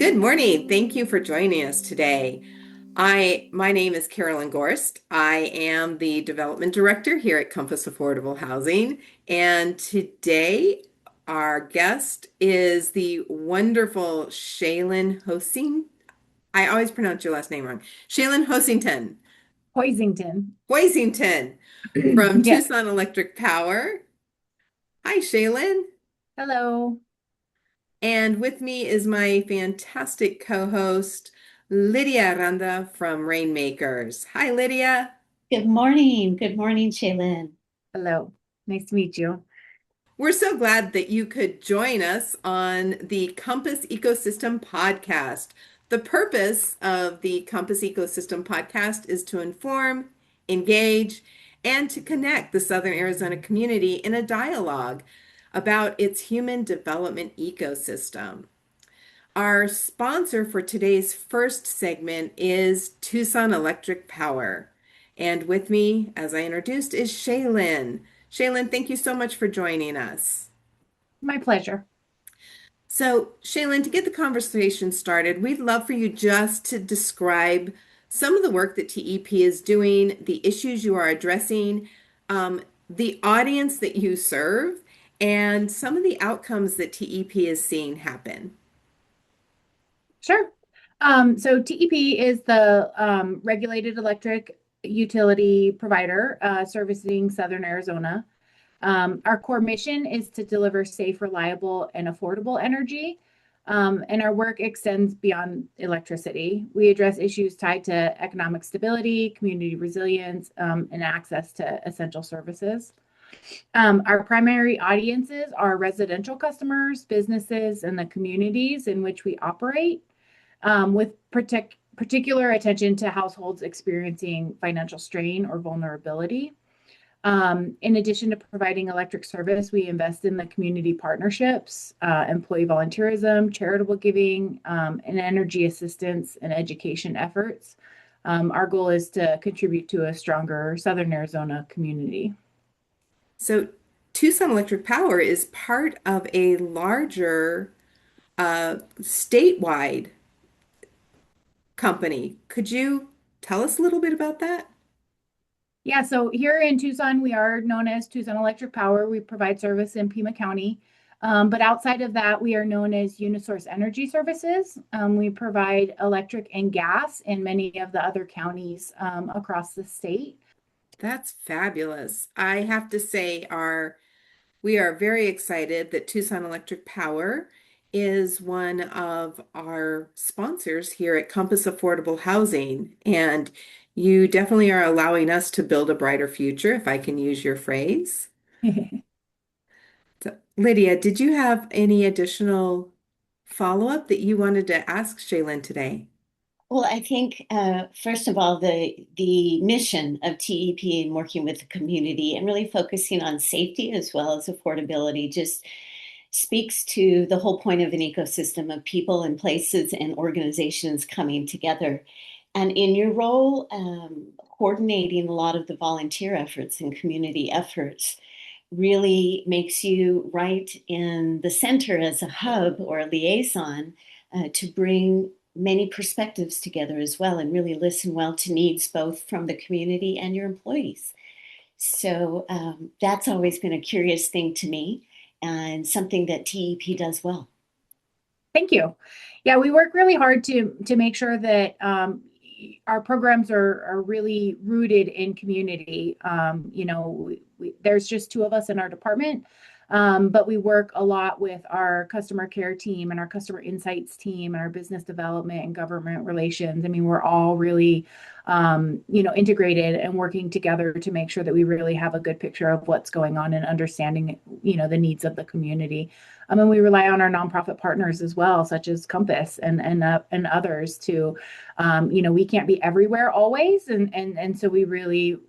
Good morning. Thank you for joining us today. My name is Carolyn Gorst. I am the development director here at Compass Affordable Housing, and today our guest is the wonderful Shea-Lynn Hosing. I always pronounce your last name wrong. Shea-Lynn Hoisington. Hoisington. Hoisington from Yeah. Tucson Electric Power. Hi, Shea-Lynn. Hello. And with me is my fantastic co-host, Lydia Aranda from Rainmakers. Hi, Lydia. Good morning. Good morning, Shea-Lynn. Hello. Nice to meet you. We're so glad that you could join us on the Compass Ecosystem Podcast. The purpose of the Compass Ecosystem Podcast is to inform, engage, and to connect the Southern Arizona community in a dialogue about its human development ecosystem. Our sponsor for today's first segment is Tucson Electric Power. And with me, as I introduced, is Shea-Lynn. Shea-Lynn, thank you so much for joining us. My pleasure. So, Shea-Lynn, to get the conversation started, we'd love for you just to describe some of the work that TEP is doing, the issues you are addressing, the audience that you serve, and some of the outcomes that TEP is seeing happen. Sure. So TEP is the regulated electric utility provider servicing Southern Arizona. Our core mission is to deliver safe, reliable, and affordable energy. And our work extends beyond electricity. We address issues tied to economic stability, community resilience, and access to essential services. Our primary audiences are residential customers, businesses, and the communities in which we operate, with particular attention to households experiencing financial strain or vulnerability. In addition to providing electric service, we invest in the community partnerships, employee volunteerism, charitable giving, and energy assistance and education efforts. Our goal is to contribute to a stronger Southern Arizona community. So, Tucson Electric Power is part of a larger statewide company. Could you tell us a little bit about that? Yeah, so here in Tucson, we are known as Tucson Electric Power. We provide service in Pima County. But outside of that, we are known as Unisource Energy Services. We provide electric and gas in many of the other counties across the state. That's fabulous. I have to say, we are very excited that Tucson Electric Power is one of our sponsors here at Compass Affordable Housing. And you definitely are allowing us to build a brighter future, if I can use your phrase. So, Lydia, did you have any additional follow-up that you wanted to ask Shaylin today? Well, I think first of all, the mission of TEP and working with the community and really focusing on safety as well as affordability just speaks to the whole point of an ecosystem of people and places and organizations coming together. And in your role, coordinating a lot of the volunteer efforts and community efforts really makes you right in the center as a hub or a liaison to bring many perspectives together as well and really listen well to needs both from the community and your employees. So that's always been a curious thing to me and something that TEP does well. Thank you. Yeah, we work really hard to make sure that our programs are really rooted in community. There's just two of us in our department, but we work a lot with our customer care team and our customer insights team and our business development and government relations. I mean, we're all really, integrated and working together to make sure that we really have a good picture of what's going on and understanding, the needs of the community. And we rely on our nonprofit partners as well, such as Compass and others to, we can't be everywhere always. And so we really,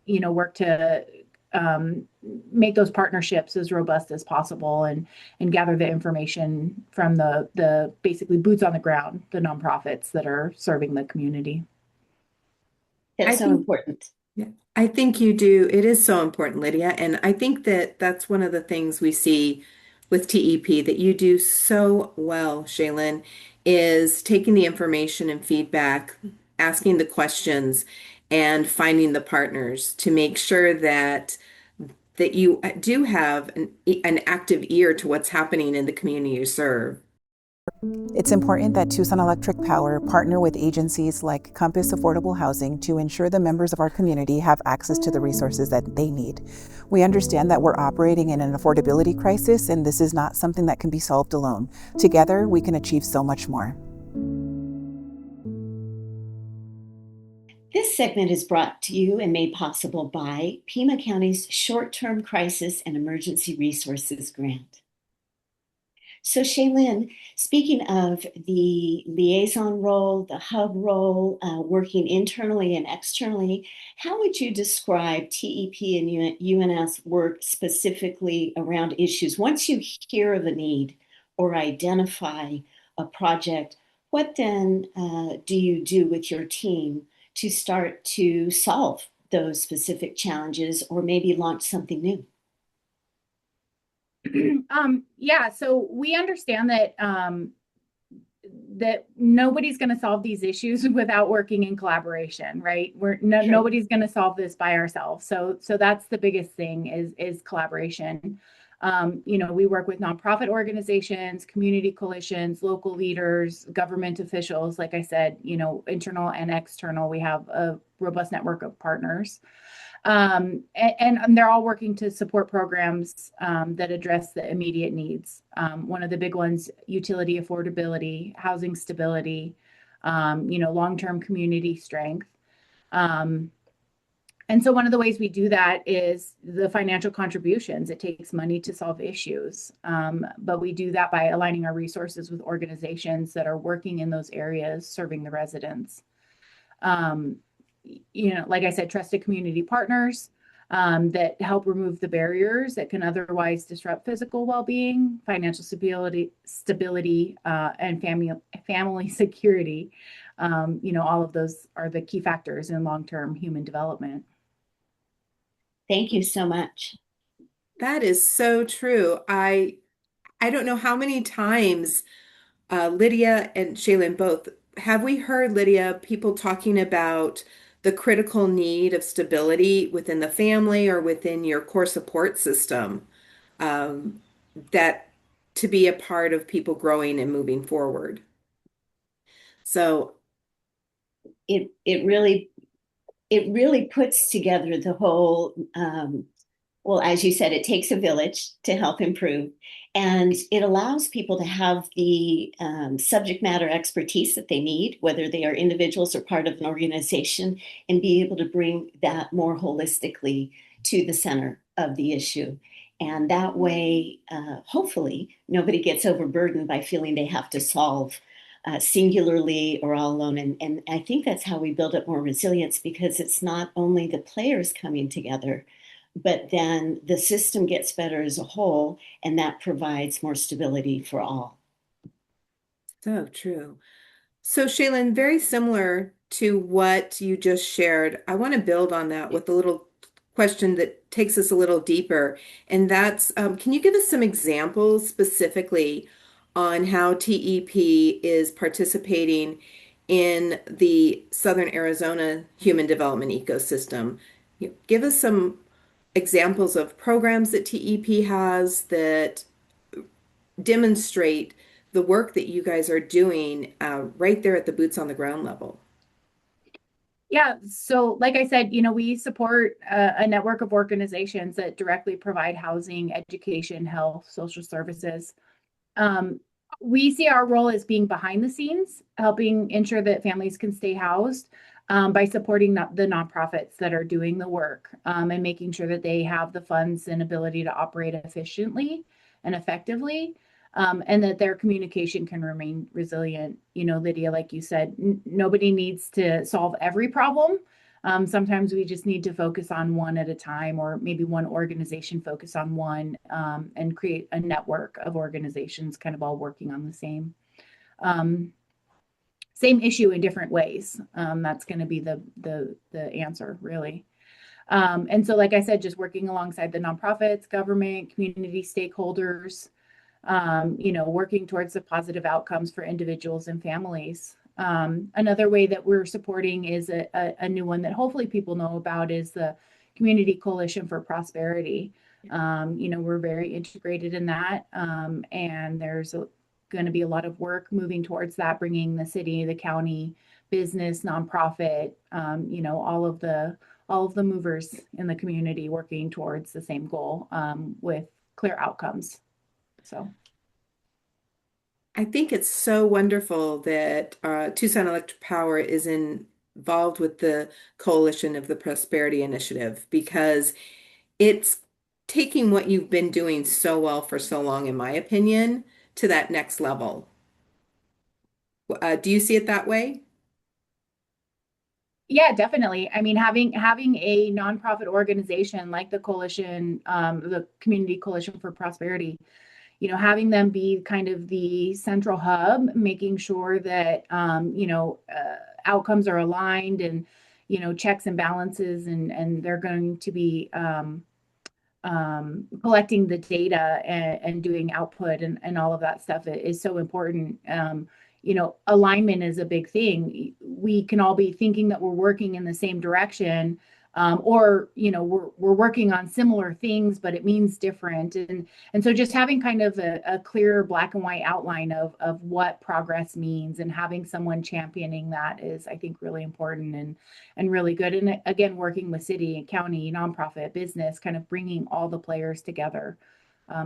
work to make those partnerships as robust as possible and gather the information from the basically boots on the ground, the nonprofits that are serving the community. I That's so think, important. yeah, I think you do. It is so important, Lydia. And I think that that's one of the things we see with TEP that you do so well, Shaylin, is taking the information and feedback, asking the questions, and finding the partners to make sure that you do have an active ear to what's happening in the community you serve. It's important that Tucson Electric Power partner with agencies like Compass Affordable Housing to ensure the members of our community have access to the resources that they need. We understand that we're operating in an affordability crisis, and this is not something that can be solved alone. Together, we can achieve so much more. This segment is brought to you and made possible by Pima County's Short-Term Crisis and Emergency Resources Grant. So Shea-Lynn, speaking of the liaison role, the hub role, working internally and externally, how would you describe TEP and UNS work specifically around issues? Once you hear of a need or identify a project, what then do you do with your team to start to solve those specific challenges or maybe launch something new? Yeah, so we understand that that nobody's going to solve these issues without working in collaboration, right? Nobody's going to solve this by ourselves. So that's the biggest thing is collaboration. We work with nonprofit organizations, community coalitions, local leaders, government officials. Like I said, internal and external, we have a robust network of partners. And they're all working to support programs that address the immediate needs. One of the big ones, utility affordability, housing stability, long-term community strength. And so one of the ways we do that is the financial contributions. It takes money to solve issues, but we do that by aligning our resources with organizations that are working in those areas, serving the residents. Like I said, trusted community partners that help remove the barriers that can otherwise disrupt physical well-being, financial stability, and family security. All of those are the key factors in long-term human development. Thank you so much. That is so true. I don't know how many times Lydia and Shea-Lynn both have we heard, Lydia, people talking about the critical need of stability within the family or within your core support system, that to be a part of people growing and moving forward. So It really puts together the whole, well, as you said, it takes a village to help improve. And it allows people to have the subject matter expertise that they need, whether they are individuals or part of an organization, and be able to bring that more holistically to the center of the issue. And that way, hopefully, nobody gets overburdened by feeling they have to solve singularly or all alone. And I think that's how we build up more resilience, because it's not only the players coming together, but then the system gets better as a whole, and that provides more stability for all. so true. So, Shea-Lynn, very similar to what you just shared, I want to build on that with a little question that takes us a little deeper. And that's, can you give us some examples specifically on how TEP is participating in the Southern Arizona human development ecosystem? Give us some examples of programs that TEP has that demonstrate the work that you guys are doing right there at the boots on the ground level. Yeah, so like I said, we support a network of organizations that directly provide housing, education, health, social services. We see our role as being behind the scenes, helping ensure that families can stay housed by supporting the nonprofits that are doing the work and making sure that they have the funds and ability to operate efficiently and effectively, and that their communication can remain resilient. Lydia, like you said, nobody needs to solve every problem. Sometimes we just need to focus on one at a time, or maybe one organization focus on one, and create a network of organizations kind of all working on the same issue in different ways. That's going to be the answer, really. And so, like I said, just working alongside the nonprofits, government, community stakeholders, working towards the positive outcomes for individuals and families. Another way that we're supporting is a new one that hopefully people know about is the Community Coalition for Prosperity. We're very integrated in that, and there's going to be a lot of work moving towards that, bringing the city, the county, business, nonprofit, all of the movers in the community working towards the same goal with clear outcomes. So I think it's so wonderful that Tucson Electric Power is involved with the coalition of the Prosperity Initiative because it's taking what you've been doing so well for so long, in my opinion, to that next level. Do you see it that way? yeah, definitely. I mean, having a nonprofit organization like the Community Coalition for Prosperity, having them be kind of the central hub, making sure that outcomes are aligned and checks and balances, and they're going to be collecting the data and doing output and all of that stuff is so important. Alignment is a big thing. We can all be thinking that we're working in the same direction, or we're working on similar things, but it means different. And so just having kind of a clear black and white outline of what progress means and having someone championing that is, I think, really important and really good. And again, working with city and county, nonprofit, business, kind of bringing all the players together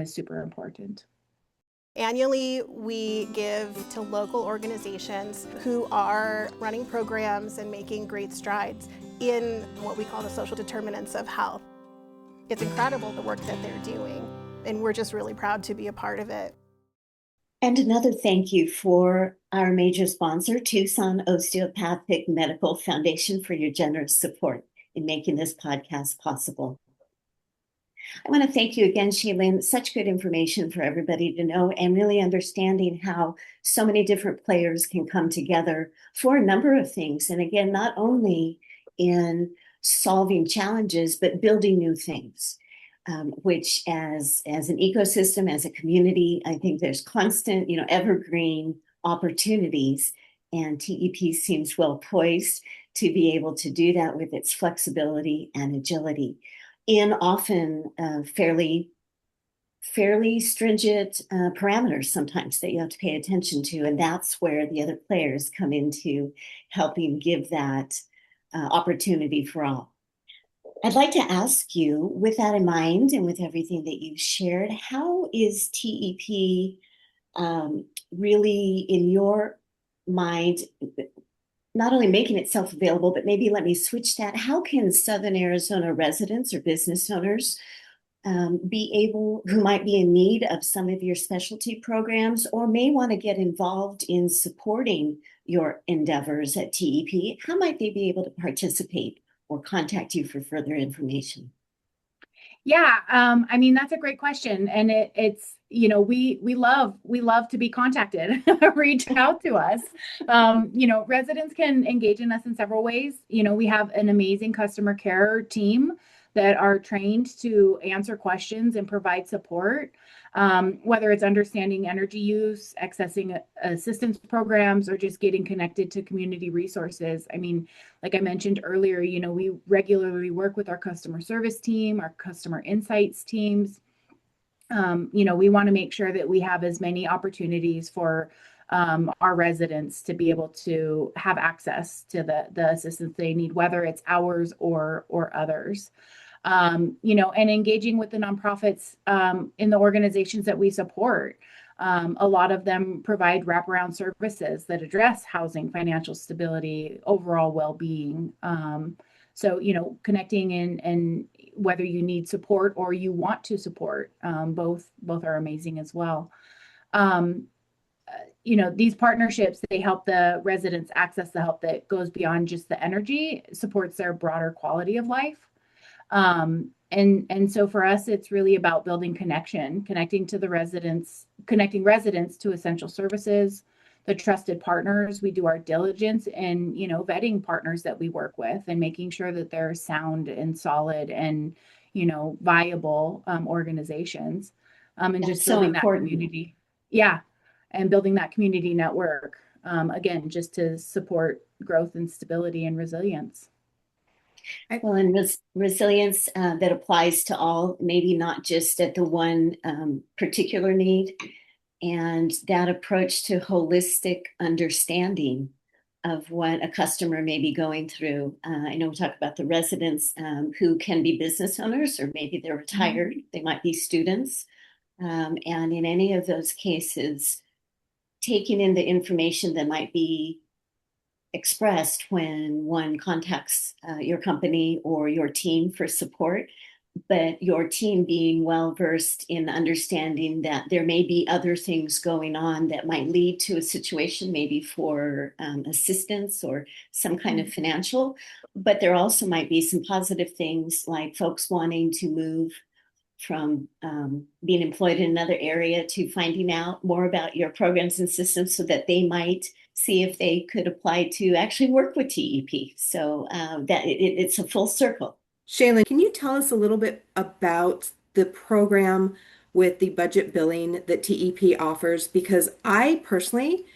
is super important. Annually, we give to local organizations who are running programs and making great strides in what we call the social determinants of health. It's incredible the work that they're doing, and we're just really proud to be a part of it. And another thank you for our major sponsor, Tucson Osteopathic Medical Foundation, for your generous support in making this podcast possible. I want to thank you again, Shea-Lynn. Such good information for everybody to know, and really understanding how so many different players can come together for a number of things. And again, not only in solving challenges, but building new things, which as an ecosystem, as a community, I think there's constant, evergreen opportunities. And TEP seems well poised to be able to do that with its flexibility and agility in often fairly stringent parameters sometimes that you have to pay attention to. And that's where the other players come into helping give that opportunity for all. I'd like to ask you, with that in mind and with everything that you've shared, how is TEP really, in your mind, not only making itself available, but maybe let me switch that. How can Southern Arizona residents or business owners who might be in need of some of your specialty programs or may want to get involved in supporting your endeavors at TEP, how might they be able to participate or contact you for further information? Yeah, I mean, that's a great question. And it's, we love to be contacted, reach out to us. Residents can engage in us in several ways. We have an amazing customer care team that are trained to answer questions and provide support, whether it's understanding energy use, accessing assistance programs, or just getting connected to community resources. I mean, like I mentioned earlier, we regularly work with our customer service team, our customer insights teams. We want to make sure that we have as many opportunities for our residents to be able to have access to the assistance they need, whether it's ours or others. And engaging with the nonprofits in the organizations that we support. A lot of them provide wraparound services that address housing, financial stability, overall well-being. So, connecting and whether you need support or you want to support, both are amazing as well. These partnerships, they help the residents access the help that goes beyond just the energy, supports their broader quality of life. And so for us, it's really about building connecting residents to essential services, the trusted partners. We do our diligence and, vetting partners that we work with and making sure that they're sound and solid and, viable organizations. and That's just so building that important. community. Yeah, and building that community network, again, just to support growth and stability and resilience. Well, and resilience that applies to all, maybe not just at the one particular need. And that approach to holistic understanding of what a customer may be going through. I know we talk about the residents who can be business owners, or maybe they're retired, they might be students. And in any of those cases, taking in the information that might be expressed when one contacts your company or your team for support, but your team being well versed in understanding that there may be other things going on that might lead to a situation, maybe for assistance or some kind of financial, but there also might be some positive things like folks wanting to move from being employed in another area to finding out more about your programs and systems so that they might see if they could apply to actually work with TEP. So that it's a full circle. Shea-Lynn, can you tell us a little bit about the program with the budget billing that TEP offers? Because I personally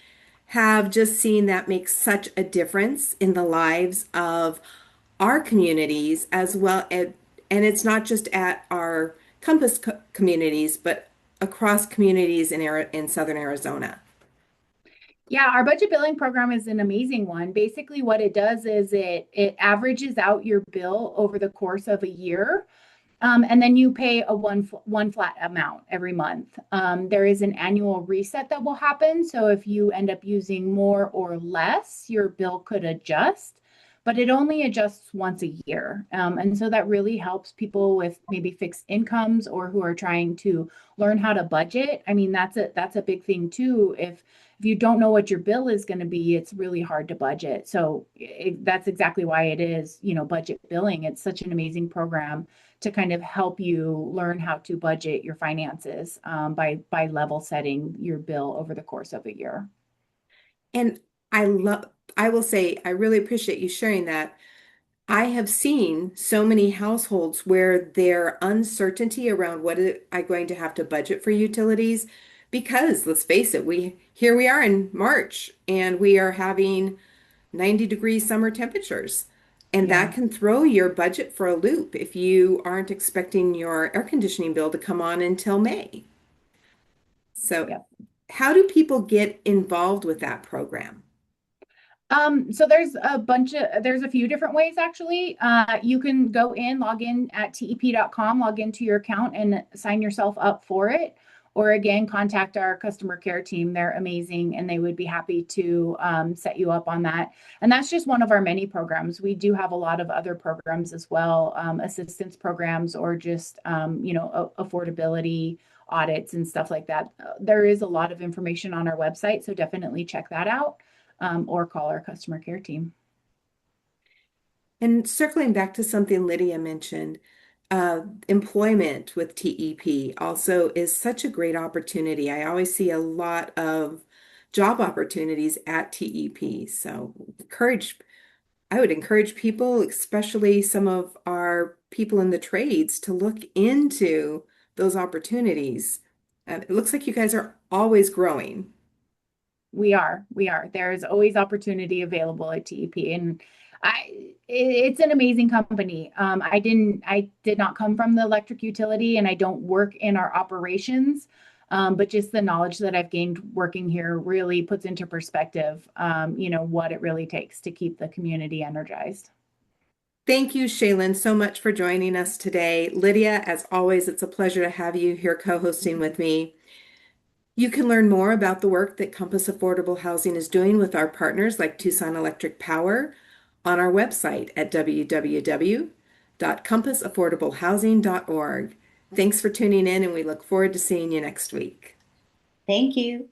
have just seen that make such a difference in the lives of our communities as well. And it's not just at our Compass communities, but across communities in Southern Arizona. Yeah, our budget billing program is an amazing one. Basically, what it does is it averages out your bill over the course of a year. And then you pay a one flat amount every month. There is an annual reset that will happen. So if you end up using more or less, your bill could adjust, but it only adjusts once a year. And so that really helps people with maybe fixed incomes or who are trying to learn how to budget. I mean, that's a big thing too. If you don't know what your bill is going to be, it's really hard to budget. So that's exactly why it is, budget billing. It's such an amazing program to kind of help you learn how to budget your finances by level setting your bill over the course of a year. And I will say, I really appreciate you sharing that. I have seen so many households where their uncertainty around I'm going to have to budget for utilities, because let's face it, here we are in March and we are having 90-degree summer temperatures. And Yeah. that can throw your budget for a loop if you aren't expecting your air conditioning bill to come on until May. So, Yep. how do people get involved with that program? So there's a few different ways actually. You can log in at tep.com, log into your account and sign yourself up for it. Or again, contact our customer care team. They're amazing and they would be happy to set you up on that. And that's just one of our many programs. We do have a lot of other programs as well, assistance programs or just, affordability audits and stuff like that. There is a lot of information on our website, so definitely check that out. Or call our customer care team. And circling back to something Lydia mentioned, employment with TEP also is such a great opportunity. I always see a lot of job opportunities at TEP. So I would encourage people, especially some of our people in the trades, to look into those opportunities. It looks like you guys are always growing. We are. There's always opportunity available at TEP, and it's an amazing company. I did not come from the electric utility, and I don't work in our operations. But just the knowledge that I've gained working here really puts into perspective, what it really takes to keep the community energized. Thank you, Shea-Lynn, so much for joining us today. Lydia, as always, it's a pleasure to have you here co-hosting with me. You can learn more about the work that Compass Affordable Housing is doing with our partners like Tucson Electric Power on our website at www.compassaffordablehousing.org. Thanks for tuning in, and we look forward to seeing you next week. Thank you.